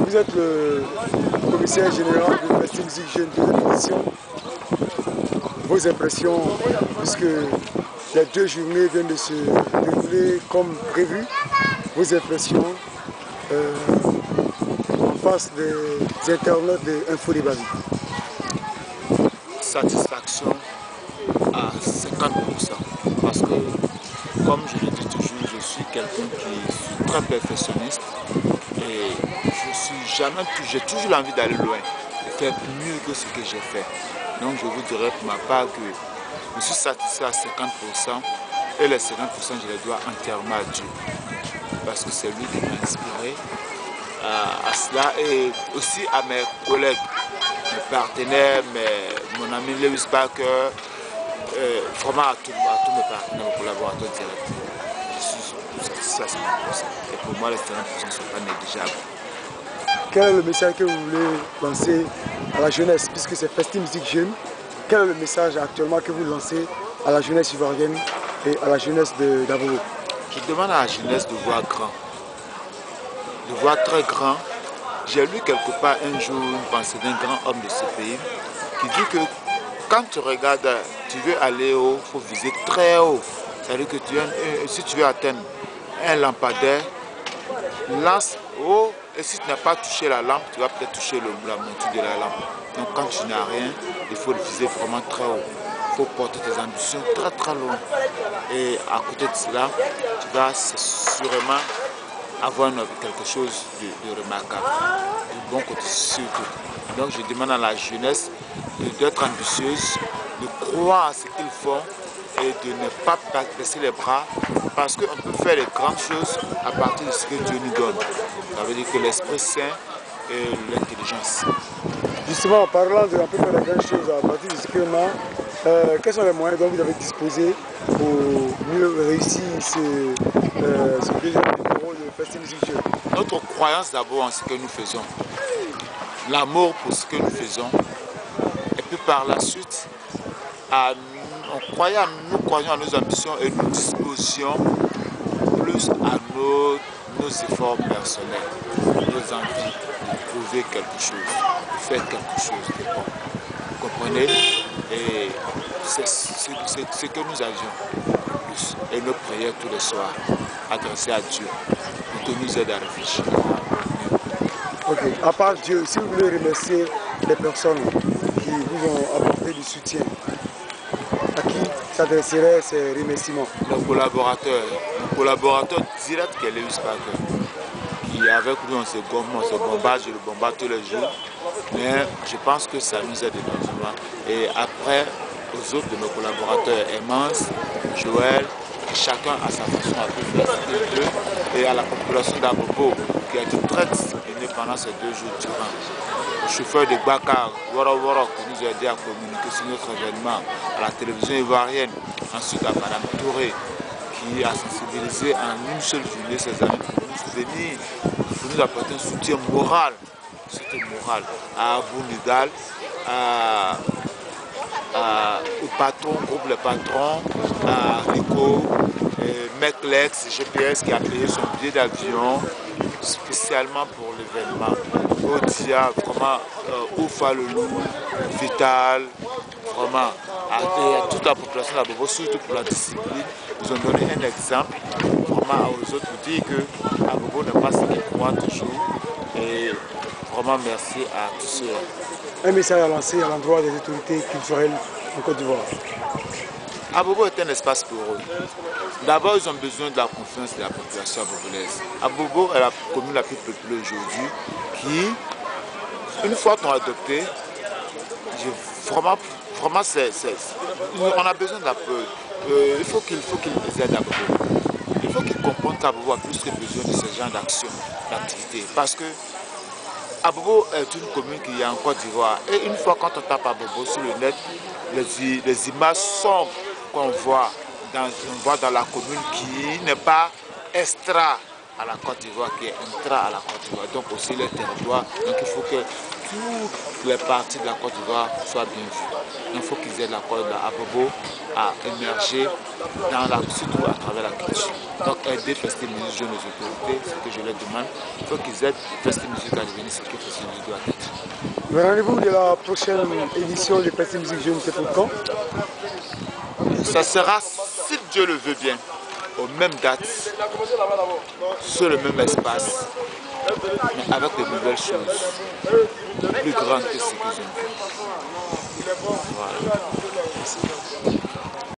Vous êtes le commissaire général de Festi Musique Jeune de l'édition. Vos impressions, puisque les 2 journées viennent de se dérouler comme prévu, vos impressions en face des internautes de Info Débat. Satisfaction à 50%, parce que, comme je le dis toujours, je suis quelqu'un qui suis très perfectionniste et j'ai toujours envie d'aller loin, de faire mieux que ce que j'ai fait. Donc je vous dirais pour ma part que je suis satisfait à 50% et les 50% je les dois entièrement à Dieu, parce que c'est lui qui m'a inspiré à cela, et aussi à mes collègues, mes partenaires, mon ami Lewis Parker, vraiment à tous mes partenaires, mes collaborateurs directs. Je suis satisfait à 50%. Et pour moi, les 50% ne sont pas négligeables. Quel est le message que vous voulez lancer à la jeunesse, puisque c'est Festi Musique Jeune? Quel est le message actuellement que vous lancez à la jeunesse ivoirienne et à la jeunesse d'Abobo? Je demande à la jeunesse de voir grand, de voir très grand. J'ai lu quelque part un jour une pensée d'un grand homme de ce pays qui dit que quand tu regardes, tu veux aller haut, il faut viser très haut. C'est-à-dire que si tu veux atteindre un lampadaire, lance haut, et si tu n'as pas touché la lampe, tu vas peut-être toucher la monture de la lampe. Donc quand tu n'as rien, il faut le viser vraiment très haut. Il faut porter tes ambitions très très loin. Et à côté de cela, tu vas sûrement avoir quelque chose de remarquable, du bon côté surtout. Donc je demande à la jeunesse d'être ambitieuse, de croire à ce qu'ils font et de ne pas baisser les bras, parce qu'on peut faire les grandes choses à partir de ce que Dieu nous donne. Ça veut dire que l'Esprit Saint et l'intelligence. Justement, en parlant de peu près les grandes choses à partir de ce que l'on a, quels sont les moyens dont vous avez disposé pour mieux réussir ce deuxième numéro de Festi Musique Jeune? Notre croyance d'abord en ce que nous faisons, l'amour pour ce que nous faisons, et puis par la suite, nous croyons à nos ambitions et nous disposions plus à nos efforts personnels, nos envies de prouver quelque chose, de faire quelque chose de bon. Vous comprenez? Et c'est ce que nous avions plus. Et nos prières tous les soirs adressées à Dieu pour qu'il nous aide à réfléchir. Ok, à part Dieu, si vous voulez remercier les personnes qui vous ont apporté du soutien, à qui s'adresseraient ces remerciements? Nos collaborateurs directs qui est Lewis Parker, qui avec lui on se bombarde, je le bombarde tous les jours, mais je pense que ça nous aide énormément. Et après, aux autres de nos collaborateurs, Emance, Joël, chacun à sa façon a pu faire ce qu'il veut, et à la population d'Abobo qui a été très disciplinée pendant ces 2 jours durant. Le chauffeur de Bakar, Woro qui nous a aidé à communiquer sur notre événement, à la télévision ivoirienne, ensuite à Madame Touré, qui a sensibilisé en une seule journée ses amis pour nous venir, pour nous apporter un soutien moral, à Abou Nidal, au patron, groupe Les Patrons, à Rico, Meclex, GPS qui a payé son billet d'avion spécialement pour l'événement. Odia, vraiment, Oufa le loup, Vital, vraiment, et toute la population d'Abobo, surtout pour la discipline, nous ont donné un exemple vraiment aux autres pour dire que Abobo n'est pas ce qu'il croit toujours. Et vraiment merci à tous ceux. Un message à lancer à l'endroit des autorités culturelles en Côte d'Ivoire. Abobo est un espace pour eux. D'abord, ils ont besoin de la confiance de la population abobolaise. Abobo est la commune la plus peuplée aujourd'hui qui, une fois qu'on a adopté, vraiment on a besoin d'appui. Il faut qu'ils aident Abobo. Il faut qu'ils comprennent qu'Abobo a plus que besoin de ce genre d'action, d'activité. Parce que Abobo est une commune qui est en Côte d'Ivoire. Et une fois quand on tape Abobo sur le net, les images sombres qu'on voit dans la commune qui n'est pas extra à la Côte d'Ivoire, qui est intra à la Côte d'Ivoire, donc aussi le territoire. Donc il faut que toutes les parties de la Côte d'Ivoire soient bien vues. Il faut qu'ils aident la Côte d'Ivoire à émerger surtout à travers la culture. Donc aider Festi Musique Jeune les autorités, ce que je leur demande, il faut qu'ils aident Festi Musique à devenir ce que Festi Musique doit être. Le rendez-vous de la prochaine édition de Festi Musique Jeune, c'est pour quand? Ça sera, si Dieu le veut bien, aux mêmes dates, sur le même espace, mais avec de nouvelles choses, plus grandes que ce que j'ai vu. Voilà.